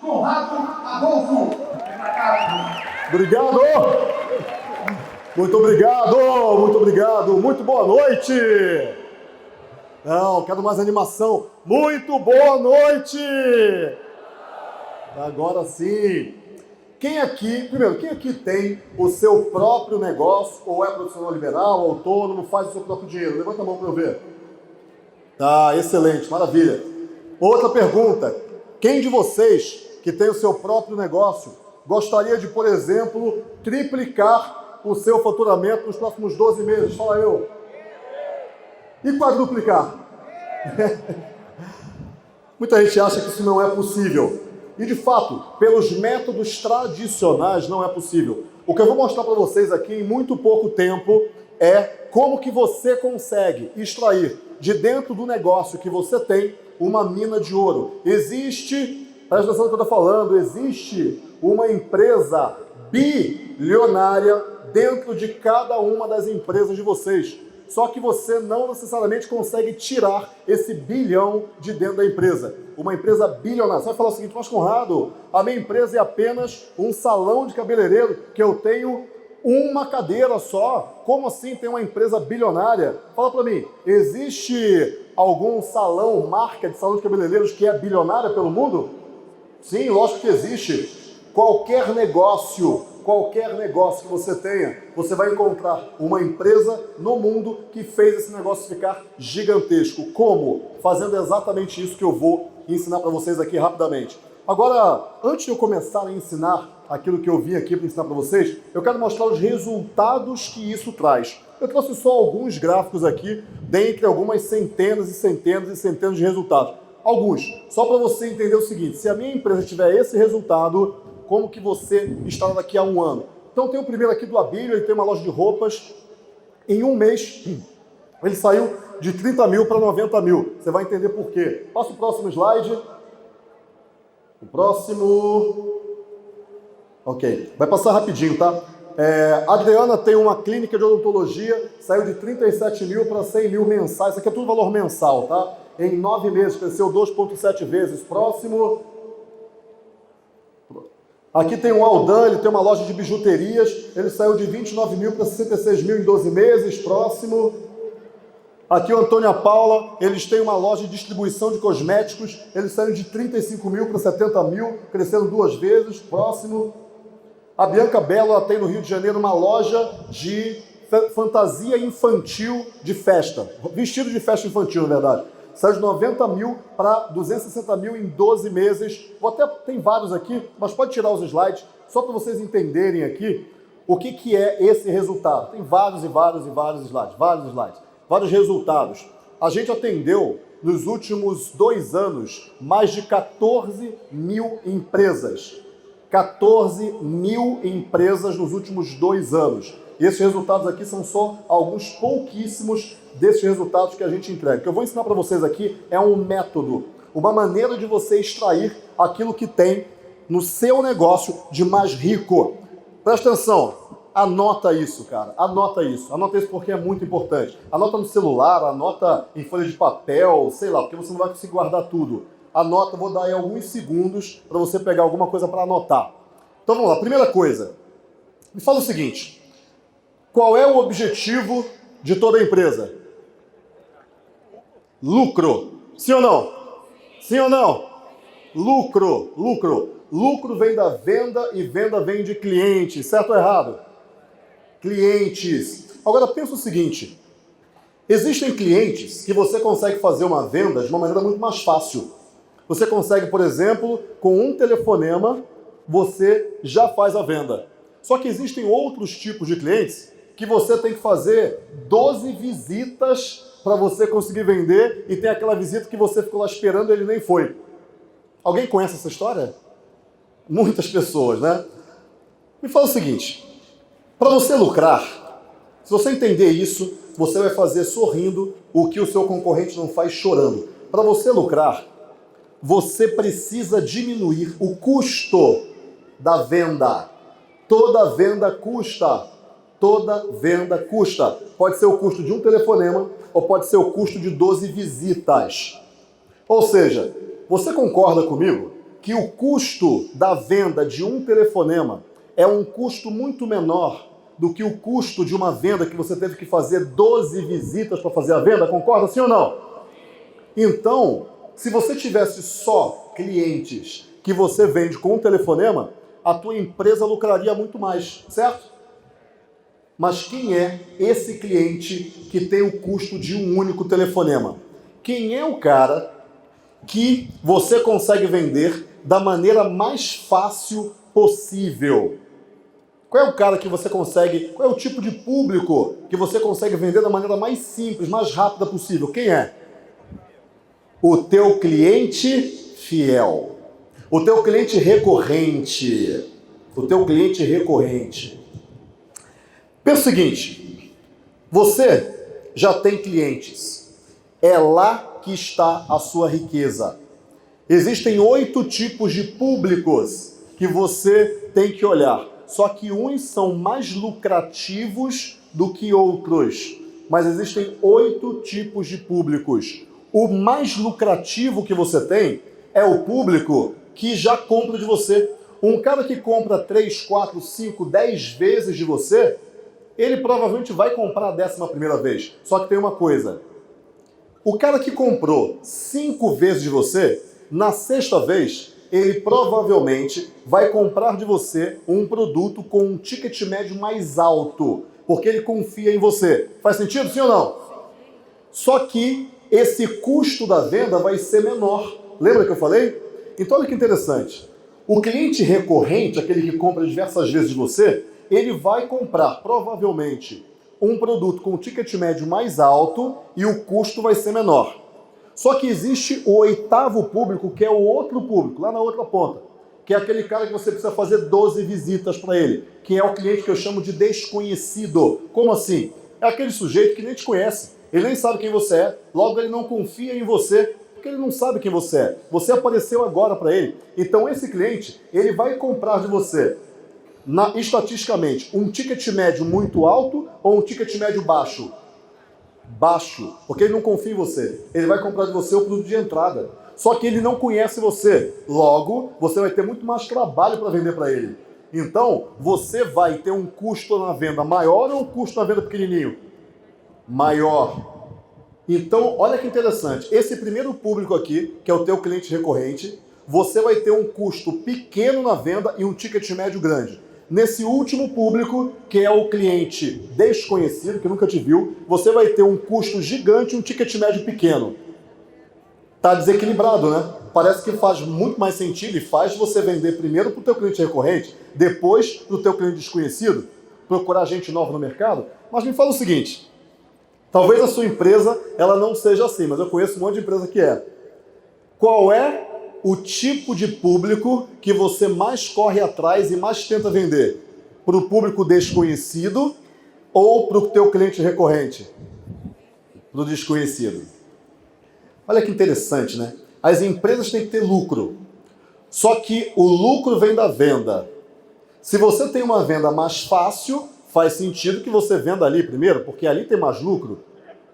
Conrado Adolfo. Obrigado! Muito obrigado! Muito obrigado! Muito boa noite! Não, quero mais animação. Muito boa noite! Agora sim. Quem aqui tem o seu próprio negócio, ou é profissional liberal, autônomo, faz o seu próprio dinheiro? Levanta a mão para eu ver. Tá, excelente, maravilha. Outra pergunta. Quem de vocês que tem o seu próprio negócio gostaria de, por exemplo, triplicar o seu faturamento nos próximos 12 meses? Fala eu. E quadruplicar? Muita gente acha que isso não é possível. E, de fato, pelos métodos tradicionais não é possível. O que eu vou mostrar para vocês aqui em muito pouco tempo é como que você consegue extrair de dentro do negócio que você tem uma mina de ouro. Existe, presta atenção no que eu estou falando, existe uma empresa bilionária dentro de cada uma das empresas de vocês. Só que você não necessariamente consegue tirar esse bilhão de dentro da empresa. Uma empresa bilionária. Você vai falar o seguinte: mas Conrado, a minha empresa é apenas um salão de cabeleireiro que eu tenho uma cadeira só. Como assim tem uma empresa bilionária? Fala para mim, existe algum salão, marca de salão de cabeleireiros que é bilionária pelo mundo? Sim, lógico que existe. Qualquer negócio que você tenha, você vai encontrar uma empresa no mundo que fez esse negócio ficar gigantesco. Como? Fazendo exatamente isso que eu vou ensinar para vocês aqui rapidamente. Agora, antes de eu começar a ensinar aquilo que eu vim aqui para ensinar para vocês, eu quero mostrar os resultados que isso traz. Eu trouxe só alguns gráficos aqui, dentre algumas centenas e centenas e centenas de resultados. Alguns, só para você entender o seguinte: se a minha empresa tiver esse resultado, como que você estará daqui a um ano? Então tem o primeiro aqui do Abílio, ele tem uma loja de roupas. Em um mês, ele saiu de 30 mil para 90 mil. Você vai entender por quê. Passa o próximo slide. O próximo. Ok, vai passar rapidinho, tá? A Adriana tem uma clínica de odontologia, saiu de 37 mil para 100 mil mensais. Isso aqui é tudo valor mensal, tá? Em 9 meses, cresceu 2,7 vezes. Próximo. Aqui tem o Aldan, ele tem uma loja de bijuterias, ele saiu de 29 mil para 66 mil em 12 meses. Próximo. Aqui o Antônio e a Paula, eles têm uma loja de distribuição de cosméticos, eles saíram de 35 mil para 70 mil, crescendo 2 vezes. Próximo. A Bianca Belo, ela tem no Rio de Janeiro uma loja de fantasia infantil de festa, vestido de festa infantil, na verdade. Saiu de 90 mil para 260 mil em 12 meses. Tem vários aqui, mas pode tirar os slides, só para vocês entenderem aqui o que é esse resultado. Tem vários slides, vários resultados. A gente atendeu, nos últimos 2 anos, mais de 14 mil empresas. 14 mil empresas nos últimos 2 anos. E esses resultados aqui são só alguns pouquíssimos desses resultados que a gente entrega. O que eu vou ensinar para vocês aqui é um método, uma maneira de você extrair aquilo que tem no seu negócio de mais rico. Presta atenção, anota isso, cara, anota isso porque é muito importante. Anota no celular, anota em folha de papel, sei lá, porque você não vai conseguir guardar tudo. Anota, vou dar aí alguns segundos para você pegar alguma coisa para anotar. Então vamos lá, primeira coisa, me fala o seguinte: qual é o objetivo de toda empresa? Lucro. Sim ou não? Sim ou não? Lucro. Lucro vem da venda e venda vem de clientes. Certo ou errado? Clientes. Agora pensa o seguinte: existem clientes que você consegue fazer uma venda de uma maneira muito mais fácil. Você consegue, por exemplo, com um telefonema, você já faz a venda. Só que existem outros tipos de clientes que você tem que fazer 12 visitas para você conseguir vender, e tem aquela visita que você ficou lá esperando e ele nem foi. Alguém conhece essa história? Muitas pessoas, né? Me fala o seguinte: para você lucrar, se você entender isso, você vai fazer sorrindo o que o seu concorrente não faz chorando. Para você lucrar, você precisa diminuir o custo da venda. Toda venda custa. Toda venda custa. Pode ser o custo de um telefonema ou pode ser o custo de 12 visitas. Ou seja, você concorda comigo que o custo da venda de um telefonema é um custo muito menor do que o custo de uma venda que você teve que fazer 12 visitas para fazer a venda, concorda sim ou não? Então, se você tivesse só clientes que você vende com um telefonema, a tua empresa lucraria muito mais, certo? Mas quem é esse cliente que tem o custo de um único telefonema? Quem é o cara que você consegue vender da maneira mais fácil possível? Qual é o cara que você consegue, qual é o tipo de público que você consegue vender da maneira mais simples, mais rápida possível? Quem é? O teu cliente fiel. O teu cliente recorrente. O teu cliente recorrente. Pensa o seguinte, você já tem clientes. É lá que está a sua riqueza. Existem 8 tipos de públicos que você tem que olhar. Só que uns são mais lucrativos do que outros. Mas existem 8 tipos de públicos. O mais lucrativo que você tem é o público que já compra de você. Um cara que compra 3, 4, 5, 10 vezes de você, ele provavelmente vai comprar a 11ª vez. Só que tem uma coisa. O cara que comprou 5 vezes de você, na 6ª vez, ele provavelmente vai comprar de você um produto com um ticket médio mais alto, porque ele confia em você. Faz sentido, sim ou não? Só que esse custo da venda vai ser menor. Lembra que eu falei? Então olha que interessante. O cliente recorrente, aquele que compra diversas vezes de você, ele vai comprar provavelmente um produto com um ticket médio mais alto e o custo vai ser menor. Só que existe o 8º público, que é o outro público, lá na outra ponta, que é aquele cara que você precisa fazer 12 visitas para ele, que é o cliente que eu chamo de desconhecido. Como assim? É aquele sujeito que nem te conhece, ele nem sabe quem você é, logo ele não confia em você, porque ele não sabe quem você é. Você apareceu agora para ele. Então esse cliente, ele vai comprar de você, estatisticamente, um ticket médio muito alto ou um ticket médio baixo? Baixo, porque ele não confia em você. Ele vai comprar de você o produto de entrada. Só que ele não conhece você. Logo, você vai ter muito mais trabalho para vender para ele. Então, você vai ter um custo na venda maior ou um custo na venda pequenininho? Maior. Então, olha que interessante. Esse primeiro público aqui, que é o teu cliente recorrente, você vai ter um custo pequeno na venda e um ticket médio grande. Nesse último público, que é o cliente desconhecido, que nunca te viu, você vai ter um custo gigante e um ticket médio pequeno. Tá desequilibrado, né? Parece que faz muito mais sentido e faz você vender primeiro para o teu cliente recorrente, depois para o teu cliente desconhecido, procurar gente nova no mercado. Mas me fala o seguinte, talvez a sua empresa ela não seja assim, mas eu conheço um monte de empresa que é. Qual é o tipo de público que você mais corre atrás e mais tenta vender? Para o público desconhecido ou para o teu cliente recorrente? Para o desconhecido. Olha que interessante, né? As empresas têm que ter lucro. Só que o lucro vem da venda. Se você tem uma venda mais fácil, faz sentido que você venda ali primeiro, porque ali tem mais lucro,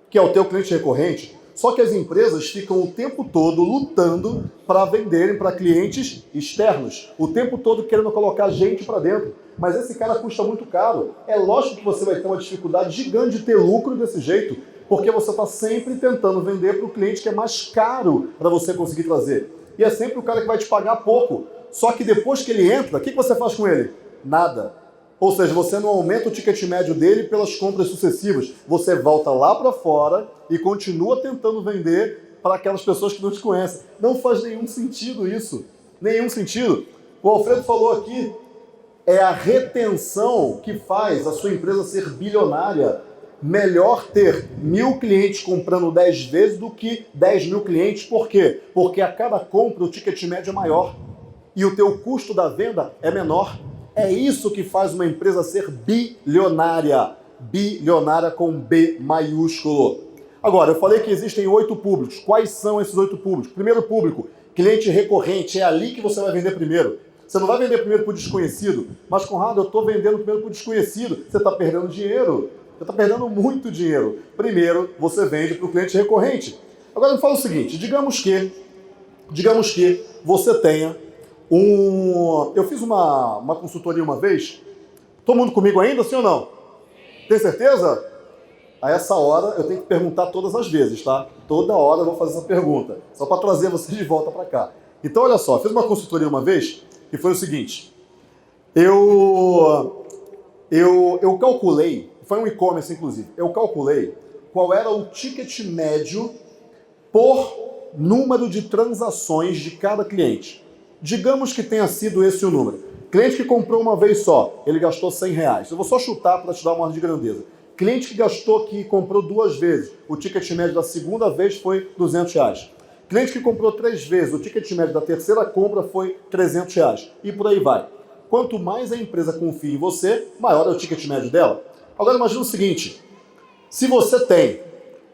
que é o teu cliente recorrente. Só que as empresas ficam o tempo todo lutando para venderem para clientes externos. O tempo todo querendo colocar gente para dentro. Mas esse cara custa muito caro. É lógico que você vai ter uma dificuldade gigante de ter lucro desse jeito, porque você está sempre tentando vender para o cliente que é mais caro para você conseguir trazer. E é sempre o cara que vai te pagar pouco. Só que depois que ele entra, o que você faz com ele? Nada. Ou seja, você não aumenta o ticket médio dele pelas compras sucessivas. Você volta lá para fora e continua tentando vender para aquelas pessoas que não te conhecem. Não faz nenhum sentido isso. Nenhum sentido. O Alfredo falou aqui, é a retenção que faz a sua empresa ser bilionária. Melhor ter 1.000 clientes comprando 10 vezes do que 10 mil clientes. Por quê? Porque a cada compra o ticket médio é maior e o teu custo da venda é menor. É isso que faz uma empresa ser bilionária. Bilionária com B maiúsculo. Agora, eu falei que existem 8 públicos. Quais são esses 8 públicos? Primeiro público, cliente recorrente. É ali que você vai vender primeiro. Você não vai vender primeiro para o desconhecido. Mas, Conrado, eu estou vendendo primeiro para o desconhecido. Você está perdendo dinheiro. Você está perdendo muito dinheiro. Primeiro, você vende para o cliente recorrente. Agora, me fala o seguinte. Digamos que você tenha Eu fiz uma consultoria uma vez. Todo mundo comigo ainda, sim ou não? Tem certeza? A essa hora eu tenho que perguntar todas as vezes, tá? Toda hora eu vou fazer essa pergunta, só para trazer vocês de volta para cá. Então, olha só, fiz uma consultoria uma vez que foi o seguinte. Eu calculei, foi um e-commerce inclusive, eu calculei qual era o ticket médio por número de transações de cada cliente. Digamos que tenha sido esse o número. Cliente que comprou uma vez só, ele gastou R$100. Eu vou só chutar para te dar uma ordem de grandeza. Cliente que comprou 2 vezes, o ticket médio da segunda vez foi R$200. Cliente que comprou 3 vezes, o ticket médio da terceira compra foi R$300. E por aí vai. Quanto mais a empresa confia em você, maior é o ticket médio dela. Agora imagina o seguinte, se você tem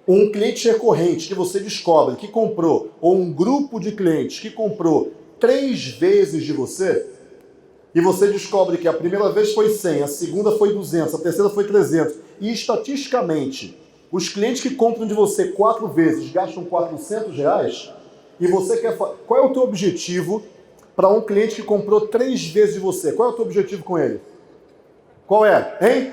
um cliente recorrente que você descobre que comprou, ou um grupo de clientes que comprou 3 vezes de você, e você descobre que a primeira vez foi 100, a segunda foi 200, a terceira foi 300, e estatisticamente, os clientes que compram de você 4 vezes gastam R$400, e você quer... Qual é o teu objetivo para um cliente que comprou 3 vezes de você? Qual é o teu objetivo com ele? Qual é? Hein?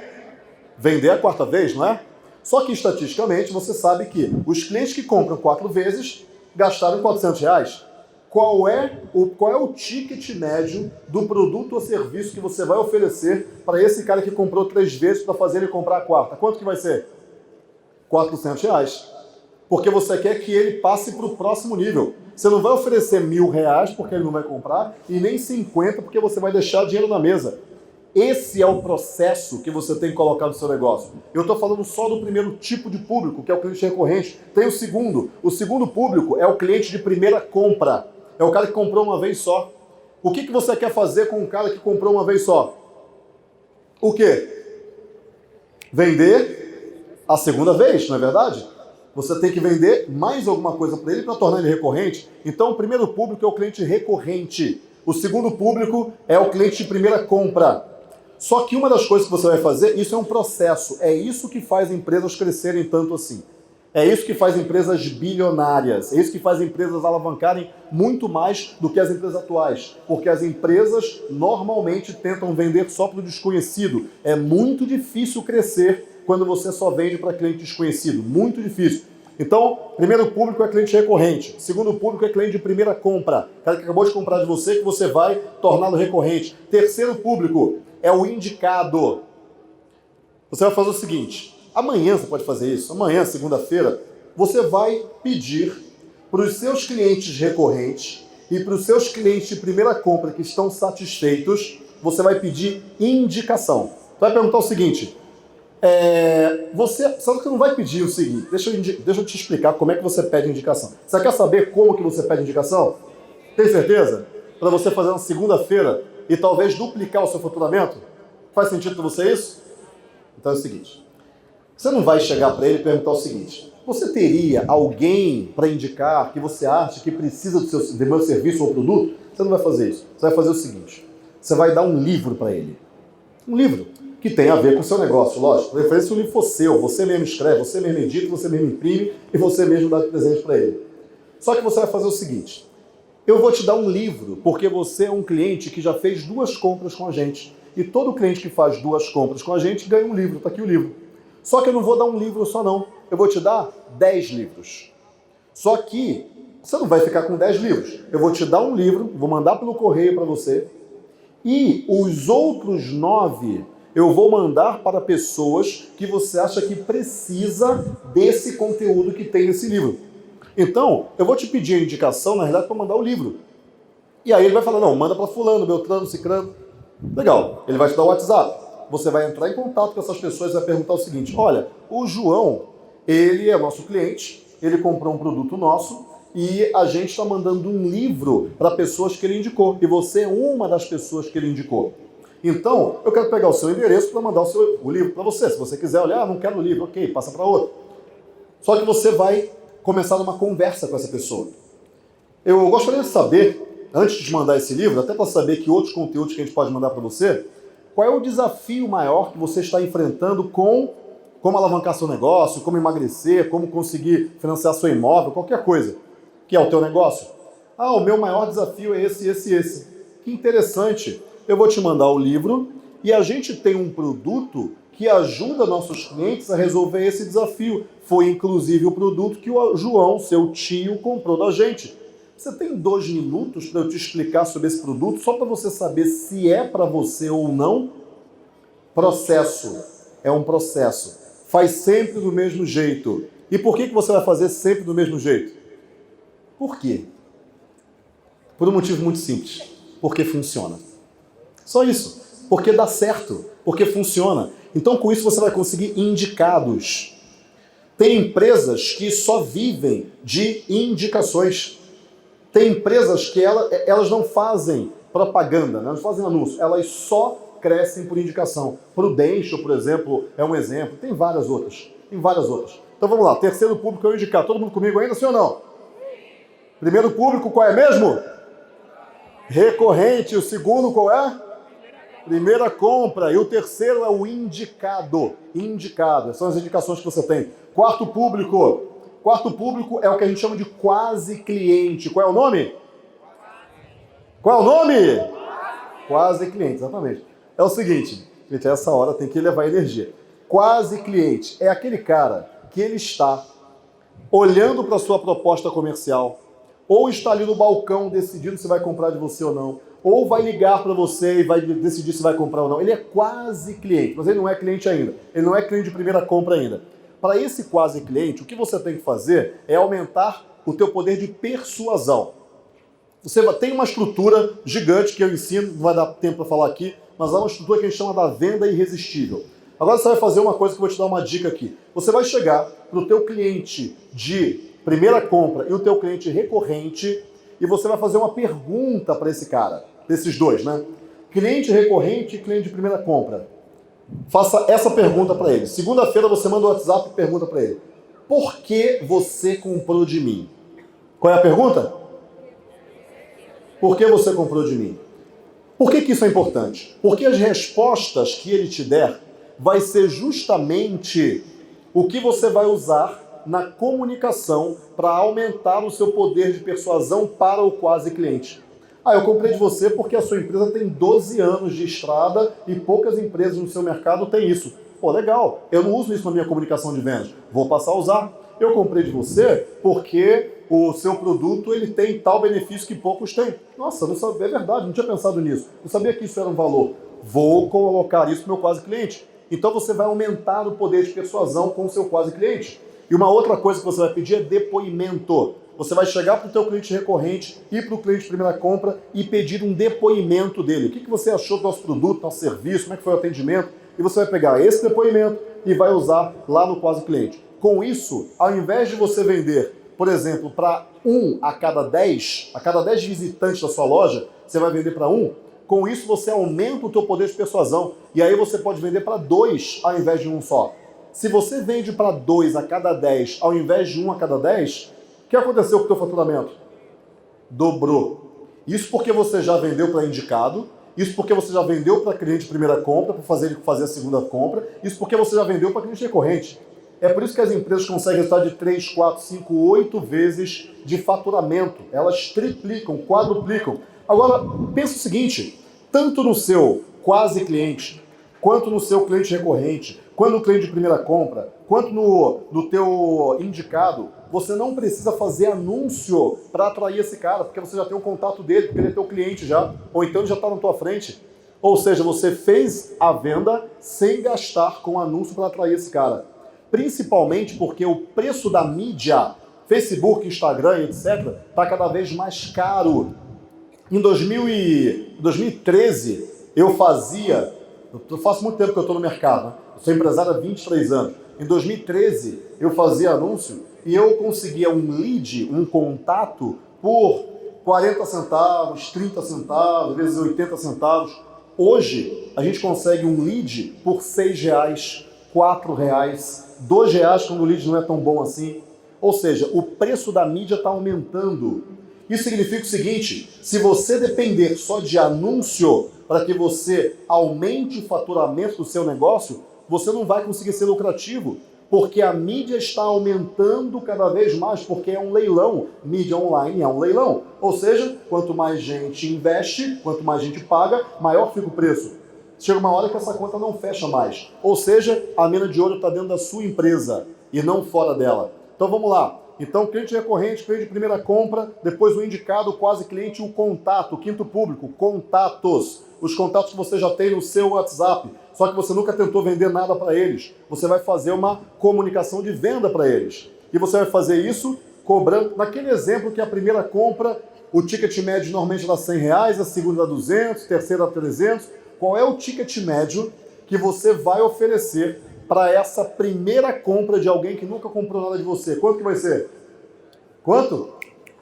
Vender a 4ª vez, não é? Só que estatisticamente você sabe que os clientes que compram 4 vezes gastaram R$400. Qual é o ticket médio do produto ou serviço que você vai oferecer para esse cara que comprou 3 vezes para fazer ele comprar a 4ª? Quanto que vai ser? R$400. Porque você quer que ele passe para o próximo nível. Você não vai oferecer R$1.000 porque ele não vai comprar e nem 50 porque você vai deixar dinheiro na mesa. Esse é o processo que você tem que colocar no seu negócio. Eu estou falando só do primeiro tipo de público, que é o cliente recorrente. Tem o segundo. O segundo público é o cliente de primeira compra. É o cara que comprou uma vez só. O que você quer fazer com um cara que comprou uma vez só? O quê? Vender a segunda vez, não é verdade? Você tem que vender mais alguma coisa para ele para tornar ele recorrente. Então, o primeiro público é o cliente recorrente. O segundo público é o cliente de primeira compra. Só que uma das coisas que você vai fazer, isso é um processo. É isso que faz empresas crescerem tanto assim. É isso que faz empresas bilionárias. É isso que faz empresas alavancarem muito mais do que as empresas atuais. Porque as empresas normalmente tentam vender só para o desconhecido. É muito difícil crescer quando você só vende para cliente desconhecido. Muito difícil. Então, primeiro público é cliente recorrente. Segundo público é cliente de primeira compra. O cara que acabou de comprar de você, que você vai torná-lo recorrente. Terceiro público é o indicado. Você vai fazer o seguinte. Amanhã você pode fazer isso. Amanhã, segunda-feira, você vai pedir para os seus clientes recorrentes e para os seus clientes de primeira compra que estão satisfeitos, você vai pedir indicação. Você vai perguntar o seguinte... Sabe que não vai pedir o seguinte, deixa eu te explicar como é que você pede indicação. Você quer saber como que você pede indicação? Tem certeza? Para você fazer na segunda-feira e talvez duplicar o seu faturamento? Faz sentido para você isso? Então é o seguinte, você não vai chegar para ele e perguntar o seguinte, você teria alguém para indicar que você acha que precisa do meu serviço ou produto? Você não vai fazer isso. Você vai fazer o seguinte, você vai dar um livro para ele. Um livro que tem a ver com o seu negócio, lógico. De preferência, se o livro for seu, você mesmo escreve, você mesmo edita, você mesmo imprime e você mesmo dá de presente para ele. Só que você vai fazer o seguinte, eu vou te dar um livro, porque você é um cliente que já fez 2 compras com a gente. E todo cliente que faz 2 compras com a gente ganha um livro, está aqui o livro. Só que eu não vou dar um livro só não, eu vou te dar 10 livros. Só que você não vai ficar com 10 livros. Eu vou te dar um livro, vou mandar pelo correio para você, e os outros 9... eu vou mandar para pessoas que você acha que precisa desse conteúdo que tem nesse livro. Então, eu vou te pedir a indicação, na realidade, para mandar o livro. E aí ele vai falar, não, manda para fulano, beltrano, cicrano. Legal, ele vai te dar o WhatsApp. Você vai entrar em contato com essas pessoas e vai perguntar o seguinte, olha, o João, ele é nosso cliente, ele comprou um produto nosso e a gente está mandando um livro para pessoas que ele indicou. E você é uma das pessoas que ele indicou. Então, eu quero pegar o seu endereço para mandar o livro para você. Se você quiser olhar, não quero o livro, ok, passa para outro. Só que você vai começar uma conversa com essa pessoa. Eu gostaria de saber, antes de te mandar esse livro, até para saber que outros conteúdos que a gente pode mandar para você, qual é o desafio maior que você está enfrentando com como alavancar seu negócio, como emagrecer, como conseguir financiar seu imóvel, qualquer coisa, que é o teu negócio. Ah, o meu maior desafio é esse. Que interessante, eu vou te mandar o livro e a gente tem um produto que ajuda nossos clientes a resolver esse desafio. Foi inclusive o produto que o João, seu tio, comprou da gente. Você tem 2 minutos para eu te explicar sobre esse produto, só para você saber se é para você ou não? Processo. É um processo. Faz sempre do mesmo jeito. E por que você vai fazer sempre do mesmo jeito? Por quê? Por um motivo muito simples. Porque funciona. Só isso. Porque dá certo. Porque funciona. Então, com isso, você vai conseguir indicados. Tem empresas que só vivem de indicações. Tem empresas que elas não fazem propaganda, não fazem anúncio. Elas só crescem por indicação. Prudential, por exemplo, é um exemplo. Tem várias outras. Então, vamos lá. Terceiro público eu indicar. Todo mundo comigo ainda, sim ou não? Primeiro público, qual é mesmo? Recorrente. O segundo, qual é? Primeira compra. E o terceiro é o indicado. Indicado. São as indicações que você tem. Quarto público. Quarto público é o que a gente chama de quase cliente. Qual é o nome? Qual é o nome? Quase cliente, exatamente. É o seguinte, gente, a essa hora tem que levar energia. Quase cliente é aquele cara que ele está olhando para a sua proposta comercial, ou está ali no balcão decidindo se vai comprar de você ou não, ou vai ligar para você e vai decidir se vai comprar ou não. Ele é quase cliente, mas ele não é cliente ainda. Ele não é cliente de primeira compra ainda. Para esse quase cliente, o que você tem que fazer é aumentar o teu poder de persuasão. Você tem uma estrutura gigante que eu ensino, não vai dar tempo para falar aqui, mas há uma estrutura que a gente chama da venda irresistível. Agora você vai fazer uma coisa que eu vou te dar uma dica aqui. Você vai chegar para o teu cliente de primeira compra e o teu cliente recorrente e você vai fazer uma pergunta para esse cara, desses dois, né? Cliente recorrente e cliente de primeira compra. Faça essa pergunta para ele. Segunda-feira você manda o WhatsApp e pergunta para ele: por que você comprou de mim? Qual é a pergunta? Por que você comprou de mim? Por que isso é importante? Porque as respostas que ele te der vai ser justamente o que você vai usar na comunicação para aumentar o seu poder de persuasão para o quase cliente. Ah, eu comprei de você porque a sua empresa tem 12 anos de estrada e poucas empresas no seu mercado têm isso. Pô, legal, eu não uso isso na minha comunicação de vendas, vou passar a usar. Eu comprei de você porque o seu produto ele tem tal benefício que poucos têm. Nossa, não sabia, é verdade, não tinha pensado nisso. Não sabia que isso era um valor. Vou colocar isso para o meu quase cliente. Então você vai aumentar o poder de persuasão com o seu quase cliente. E uma outra coisa que você vai pedir é depoimento. Você vai chegar para o teu cliente recorrente e para o cliente de primeira compra e pedir um depoimento dele. O que você achou do nosso produto, do nosso serviço, como é que foi o atendimento? E você vai pegar esse depoimento e vai usar lá no quase cliente. Com isso, ao invés de você vender, por exemplo, para 1 a cada 10 visitantes da sua loja, você vai vender para 1, com isso você aumenta o teu poder de persuasão. E aí você pode vender para 2 ao invés de 1 só. Se você vende para 2 a cada 10 ao invés de 1 a cada 10, o que aconteceu com o teu faturamento? Dobrou. Isso porque você já vendeu para indicado, isso porque você já vendeu para cliente de primeira compra, para fazer a segunda compra, isso porque você já vendeu para cliente recorrente. É por isso que as empresas conseguem resultado de 3, 4, 5, 8 vezes de faturamento. Elas triplicam, quadruplicam. Agora, pensa o seguinte, tanto no seu quase cliente, quanto no seu cliente recorrente, quanto no cliente de primeira compra, quanto no teu indicado, você não precisa fazer anúncio para atrair esse cara, porque você já tem o contato dele, porque ele é teu cliente já, ou então ele já está na tua frente. Ou seja, você fez a venda sem gastar com anúncio para atrair esse cara. Principalmente porque o preço da mídia, Facebook, Instagram, etc., está cada vez mais caro. Em 2013, eu faço muito tempo que eu estou no mercado, né? Eu sou empresário há 23 anos. Em 2013, eu fazia anúncio e eu conseguia um lead, um contato, por 40 centavos, 30 centavos, às vezes 80 centavos. Hoje, a gente consegue um lead por R$6, R$4, R$2 quando o lead não é tão bom assim. Ou seja, o preço da mídia está aumentando. Isso significa o seguinte, se você depender só de anúncio para que você aumente o faturamento do seu negócio, você não vai conseguir ser lucrativo. Porque a mídia está aumentando cada vez mais, porque é um leilão. Mídia online é um leilão. Ou seja, quanto mais gente investe, quanto mais gente paga, maior fica o preço. Chega uma hora que essa conta não fecha mais. Ou seja, a mina de ouro está dentro da sua empresa e não fora dela. Então vamos lá. Então, cliente recorrente, cliente de primeira compra, depois o indicado, quase cliente, o contato, o quinto público, contatos. Os contatos que você já tem no seu WhatsApp, só que você nunca tentou vender nada para eles. Você vai fazer uma comunicação de venda para eles. E você vai fazer isso cobrando, naquele exemplo que a primeira compra, o ticket médio normalmente dá R$100, a segunda dá 200, a terceira dá 300. Qual é o ticket médio que você vai oferecer para essa primeira compra de alguém que nunca comprou nada de você? Quanto que vai ser? Quanto?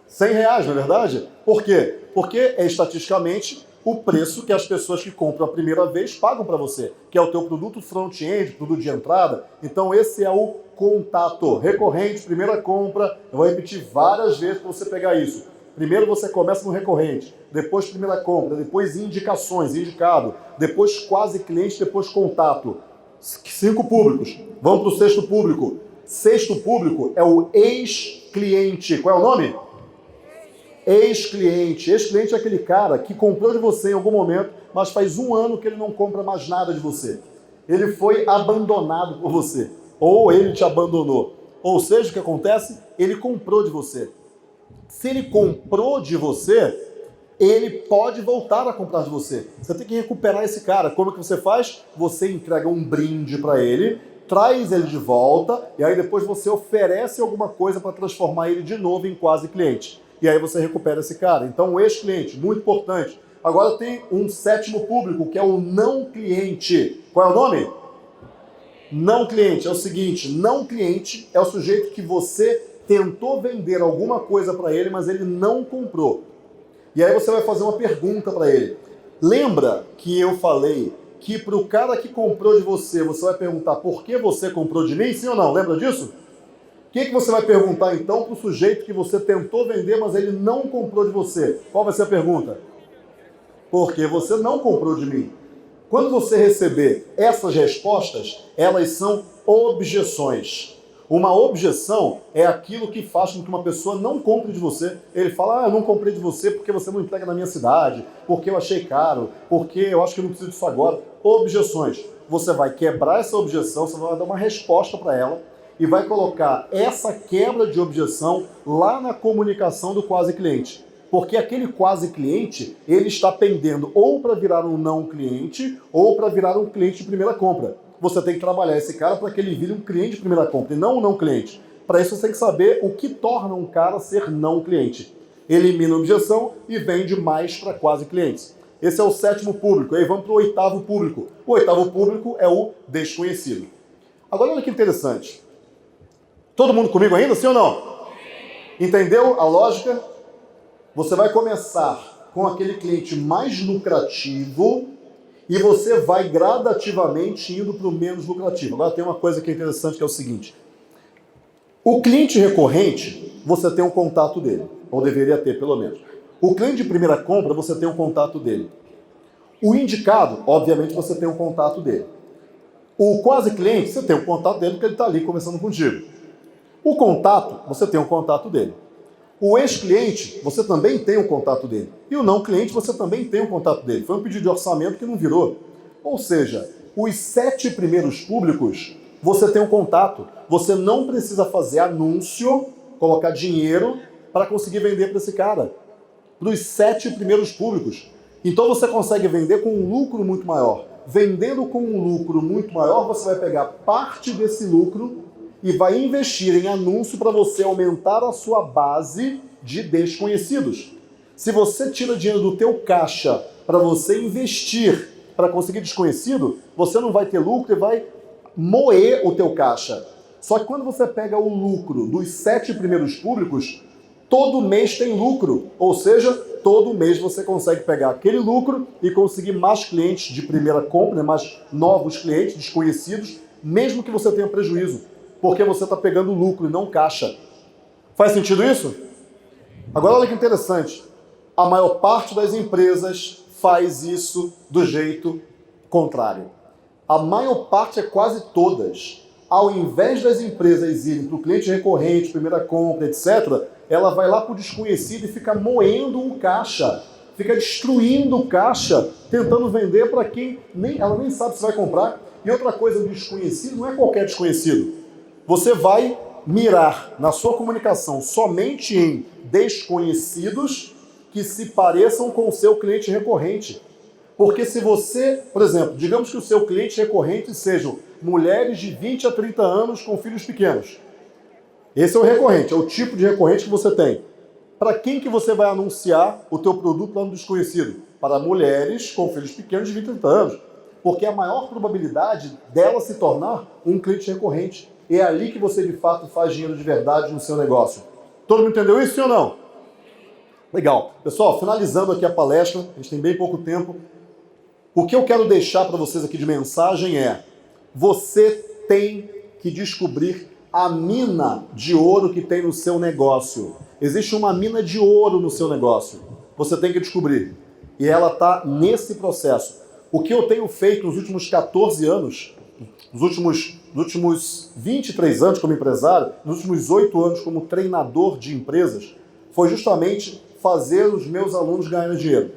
R$100, não é verdade? Por quê? Porque é estatisticamente o preço que as pessoas que compram a primeira vez pagam para você, que é o teu produto front-end, produto de entrada. Então esse é o contato recorrente, primeira compra. Eu vou repetir várias vezes para você pegar isso. Primeiro você começa no recorrente, depois primeira compra, depois indicações, indicado, depois quase cliente, depois contato. 5 públicos. Vamos para o sexto público. Sexto público é o ex-cliente. Qual é o nome? Ex-cliente. Ex-cliente é aquele cara que comprou de você em algum momento, mas faz 1 ano que ele não compra mais nada de você. Ele foi abandonado por você. Ou ele te abandonou. Ou seja, o que acontece? Ele comprou de você. Se ele comprou de você, ele pode voltar a comprar de você. Você tem que recuperar esse cara. Como que você faz? Você entrega um brinde para ele, traz ele de volta, e aí depois você oferece alguma coisa para transformar ele de novo em quase cliente. E aí você recupera esse cara. Então, o ex-cliente, muito importante. Agora tem um sétimo público, que é o não cliente. Qual é o nome? Não cliente. É o seguinte, não cliente é o sujeito que você tentou vender alguma coisa para ele, mas ele não comprou. E aí você vai fazer uma pergunta para ele. Lembra que eu falei que para o cara que comprou de você, você vai perguntar por que você comprou de mim? Sim ou não? Lembra disso? O que você vai perguntar então para o sujeito que você tentou vender, mas ele não comprou de você? Qual vai ser a pergunta? Porque você não comprou de mim. Quando você receber essas respostas, elas são objeções. Uma objeção é aquilo que faz com que uma pessoa não compre de você. Ele fala, eu não comprei de você porque você não entrega na minha cidade, porque eu achei caro, porque eu acho que eu não preciso disso agora. Objeções. Você vai quebrar essa objeção, você vai dar uma resposta para ela e vai colocar essa quebra de objeção lá na comunicação do quase cliente. Porque aquele quase cliente, ele está pendendo ou para virar um não cliente ou para virar um cliente de primeira compra. Você tem que trabalhar esse cara para que ele vire um cliente de primeira compra e não um não cliente. Para isso você tem que saber o que torna um cara ser não cliente. Elimina a objeção e vende mais para quase clientes. Esse é o sétimo público. Aí vamos para o oitavo público. O oitavo público é o desconhecido. Agora olha que interessante. Todo mundo comigo ainda, sim ou não? Entendeu a lógica? Você vai começar com aquele cliente mais lucrativo e você vai gradativamente indo para o menos lucrativo. Agora tem uma coisa que é interessante, que é o seguinte. O cliente recorrente, você tem um contato dele, ou deveria ter pelo menos. O cliente de primeira compra, você tem um contato dele. O indicado, obviamente, você tem um contato dele. O quase cliente, você tem um contato dele porque ele está ali conversando contigo. O contato, você tem um contato dele. O ex-cliente, você também tem um contato dele. E o não cliente, você também tem um contato dele. Foi um pedido de orçamento que não virou. Ou seja, os 7 primeiros públicos, você tem um contato. Você não precisa fazer anúncio, colocar dinheiro para conseguir vender para esse cara. Para os 7 primeiros públicos. Então você consegue vender com um lucro muito maior. Vendendo com um lucro muito maior, você vai pegar parte desse lucro e vai investir em anúncio para você aumentar a sua base de desconhecidos. Se você tira dinheiro do teu caixa para você investir para conseguir desconhecido, você não vai ter lucro e vai moer o teu caixa. Só que quando você pega o lucro dos 7 primeiros públicos, todo mês tem lucro. Ou seja, todo mês você consegue pegar aquele lucro e conseguir mais clientes de primeira compra, mais novos clientes desconhecidos, mesmo que você tenha prejuízo. Porque você está pegando lucro e não caixa. Faz sentido isso? Agora olha que interessante. A maior parte das empresas faz isso do jeito contrário. A maior parte é quase todas. Ao invés das empresas irem para o cliente recorrente, primeira compra, etc., ela vai lá para o desconhecido e fica moendo o caixa, fica destruindo o caixa, tentando vender para quem ela nem sabe se vai comprar. E outra coisa, o desconhecido não é qualquer desconhecido. Você vai mirar na sua comunicação somente em desconhecidos que se pareçam com o seu cliente recorrente. Porque se você, por exemplo, digamos que o seu cliente recorrente sejam mulheres de 20 a 30 anos com filhos pequenos. Esse é o recorrente, é o tipo de recorrente que você tem. Para quem que você vai anunciar o teu produto lá no desconhecido? Para mulheres com filhos pequenos de 20 a 30 anos. Porque a maior probabilidade dela se tornar um cliente recorrente. É ali que você, de fato, faz dinheiro de verdade no seu negócio. Todo mundo entendeu isso, sim ou não? Legal. Pessoal, finalizando aqui a palestra, a gente tem bem pouco tempo. O que eu quero deixar para vocês aqui de mensagem é: você tem que descobrir a mina de ouro que tem no seu negócio. Existe uma mina de ouro no seu negócio. Você tem que descobrir. E ela está nesse processo. O que eu tenho feito nos últimos 14 anos, nos últimos 23 anos como empresário, nos últimos 8 anos como treinador de empresas, foi justamente fazer os meus alunos ganharem dinheiro.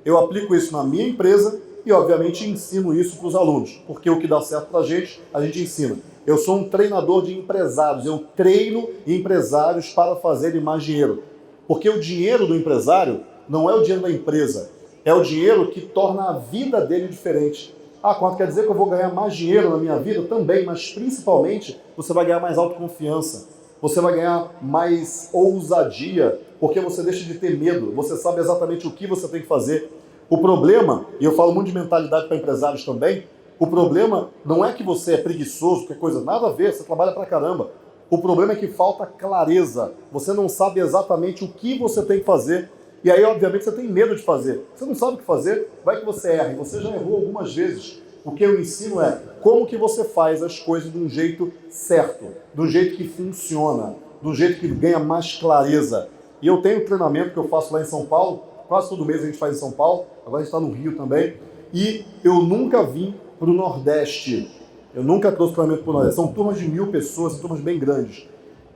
Eu aplico isso na minha empresa e, obviamente, ensino isso para os alunos, porque o que dá certo para a gente ensina. Eu sou um treinador de empresários, eu treino empresários para fazerem mais dinheiro. Porque o dinheiro do empresário não é o dinheiro da empresa, é o dinheiro que torna a vida dele diferente. Ah, quanto quer dizer que eu vou ganhar mais dinheiro na minha vida? Também, mas principalmente você vai ganhar mais autoconfiança, você vai ganhar mais ousadia, porque você deixa de ter medo, você sabe exatamente o que você tem que fazer. O problema, e eu falo muito de mentalidade para empresários também, o problema não é que você é preguiçoso, qualquer coisa, nada a ver, você trabalha pra caramba. O problema é que falta clareza, você não sabe exatamente o que você tem que fazer, e aí obviamente você tem medo de fazer. Você não sabe o que fazer, vai que você erra, e você já errou algumas vezes. O que eu ensino é como que você faz as coisas de um jeito certo, do jeito que funciona, do jeito que ganha mais clareza. E eu tenho um treinamento que eu faço lá em São Paulo, quase todo mês a gente faz em São Paulo, agora a gente está no Rio também, e eu nunca vim para o Nordeste, eu nunca trouxe treinamento para o Nordeste, são turmas de 1000 pessoas, são turmas bem grandes.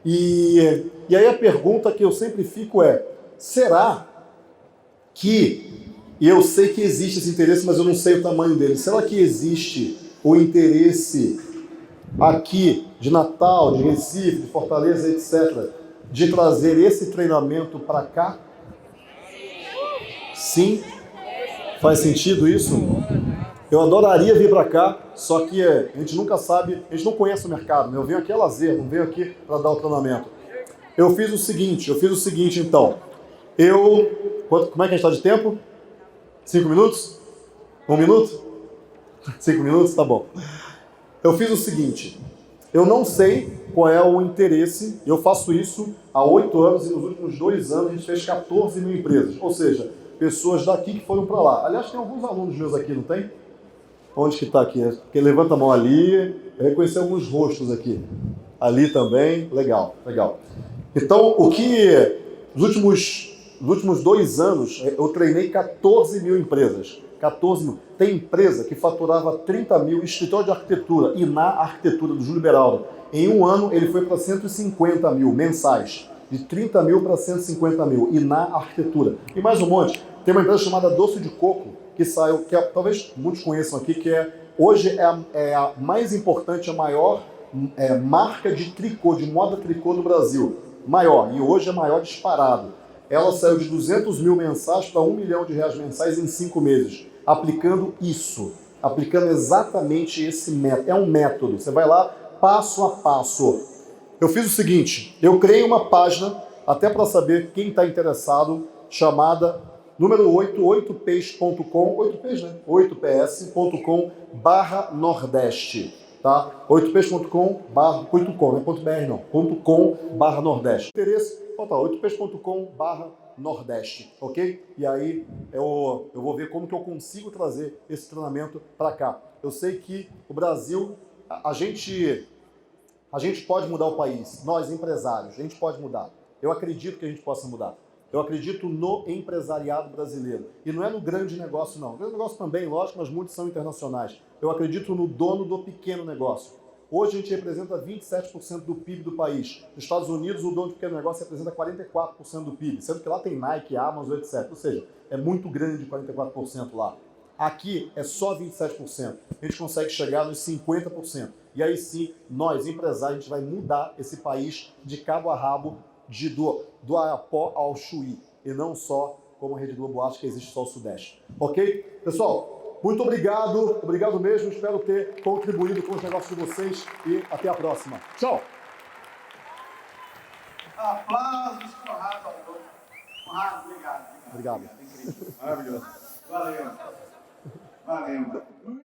E aí a pergunta que eu sempre fico é, será que, e eu sei que existe esse interesse, mas eu não sei o tamanho dele, será que existe o interesse aqui de Natal, de Recife, de Fortaleza, etc., de trazer esse treinamento para cá? Sim? Faz sentido isso? Eu adoraria vir para cá, só que a gente nunca sabe, a gente não conhece o mercado, né? Eu venho aqui a lazer, não venho aqui para dar o treinamento. Eu fiz o seguinte então. Como é que a gente está de tempo? 5 minutos? 1 minuto? 5 minutos? Tá bom. Eu fiz o seguinte, eu não sei qual é o interesse, eu faço isso há 8 anos e nos últimos 2 anos a gente fez 14 mil empresas, ou seja, pessoas daqui que foram para lá. Aliás, tem alguns alunos meus aqui, não tem? Onde que está aqui? Quem levanta a mão ali, eu reconheci alguns rostos aqui. Ali também, legal, legal. Então, nos últimos 2 anos, eu treinei 14 mil empresas. 14 mil. Tem empresa que faturava 30 mil, escritório de arquitetura, e na arquitetura do Júlio Beraldo. Em 1 ano, ele foi para 150 mil mensais. De 30 mil para 150 mil, e na arquitetura. E mais um monte. Tem uma empresa chamada Doce de Coco, que saiu, que talvez muitos conheçam aqui, que hoje é a mais importante, a maior marca de tricô, de moda tricô do Brasil. Maior, e hoje é maior disparado. Ela saiu de 200 mil mensais para 1 milhão de reais mensais em 5 meses, aplicando isso, aplicando exatamente esse método. É um método, você vai lá passo a passo. Eu fiz o seguinte, eu criei uma página, até para saber quem está interessado, chamada número 8ps.com, 8ps, né? 8ps.com/Nordeste, tá? 8ps.com/.com, não é .br não, .com/Nordeste. Interesse, falta 8ps.com/Nordeste, ok? E aí eu vou ver como que eu consigo trazer esse treinamento para cá. Eu sei que o Brasil, a gente pode mudar o país, nós empresários, a gente pode mudar. Eu acredito que a gente possa mudar. Eu acredito no empresariado brasileiro. E não é no grande negócio, não. O grande negócio também, lógico, mas muitos são internacionais. Eu acredito no dono do pequeno negócio. Hoje a gente representa 27% do PIB do país. Nos Estados Unidos, o dono de pequeno negócio representa 44% do PIB, sendo que lá tem Nike, Amazon, etc. Ou seja, é muito grande 44% lá. Aqui é só 27%. A gente consegue chegar nos 50%. E aí sim, nós, empresários, a gente vai mudar esse país de cabo a rabo, do Arapó ao Chuí. E não só como a Rede Globo acha que existe só o Sudeste. Ok? Pessoal, muito obrigado. Obrigado mesmo. Espero ter contribuído com os negócios de vocês. E até a próxima. Tchau! Aplausos, Conrado. Conrado, obrigado. Obrigado. Incrível. Maravilhoso. Valeu. Valeu.